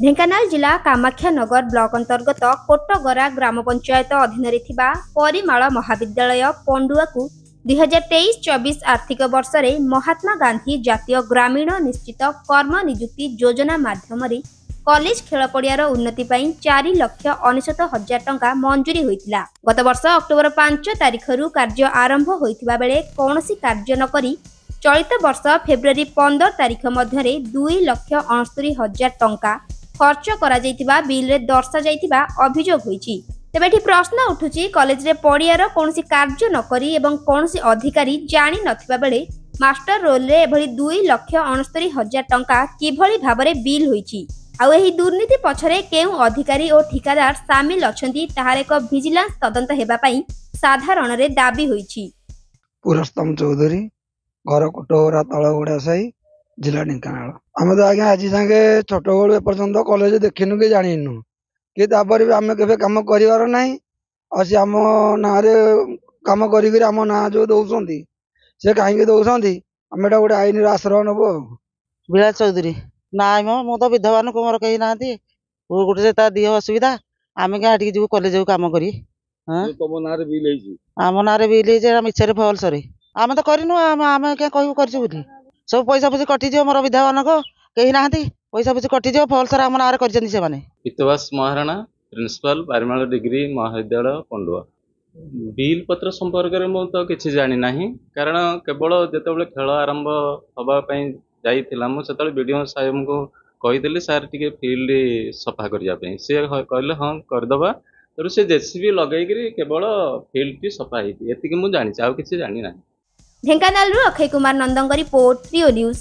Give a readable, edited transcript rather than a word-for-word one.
ढेंकानाल जिला कामाख्यानगर ब्लॉक अंतर्गत कोटगरा ग्राम पंचायत अधीन परिमाल महाविद्यालय पंडुआ को 2023-24 आर्थिक वर्ष रे महात्मा गांधी जातीय ग्रामीण निश्चित कर्म नियुक्ति योजना माध्यम कॉलेज खेल पड़ियार उन्नति 4,69,000 टंका मंजूरी होइतिला। गत वर्ष अक्टोबर 5 तारिख कार्य आरंभ होइतिबा बेले कोनोसी कार्य न करी चलित वर्ष फेब्रुआरी 15 तारिख मध्य 2,69,000 टंका खर्च करा जाइतिबा बिल रे दर्शा जाइतिबा अभियोग होइछि। तेबे एठी प्रश्न उठुछि कॉलेज रे पड़ियार कोनोसी कार्य न करी एवं कोनोसी अधिकारी जानि नथिबा बेले मास्टर रोल रे एभली 2,69,000 टंका किभली भाबरे बिल होइछि। आउ एही दुर्नीति पछरे केउ अधिकारी और ठिकादार शामिल अछंती ताहार एक विजिलेंस तदंत हेबा पई साधारण रे दाबी होइछि। पुरस्तम चौधरी घर कोटगरा तलगुड़ा साई जिला ढेंकानाल। आम तो आज्ञा आज सांगे छोट बड़ू एपर्यंत कॉलेज देखनु कि जानिनु कि तापर भी आम केबे काम करिवार नाही। असी आम ना रे काम करी आम ना जो दउसंती से काहे दउसंती आम एटा गोटे आईन आश्रय नबो। विलास चौधरी नाई मो तो विधवा नुक मोर कहीं ना गोटे से दिह असुविधा आम क्या जीव कॉलेज कम करी आम ना बिल मिछे फल्स आम तो करनु आम क्या कहू कर सब पैसा फुसी कटिज मोर विधवा नुक कहीं ना पैसा फुसी कटिज फल्स आम ना पितवास महाराणा प्रिंसिपल परिमाल डिग्री महाविद्यालय पंडुआ। बिल पत्र संपर्क में मु तो किसी जानी ना कारण केवल जिते खेल आरंभ हाँपाई जाइला मुझे वीडियो साहेब को कही सार टी फील्ड सफा करने सी कहले हाँ करदे तो से जेसीबी लगे केवल फील्ड टी सफा होती मुझे जानी आउ किसी जानी ना। ढेंकानाल अक्षय कुमार नंदंग रिपोर्ट प्रियो न्यूज।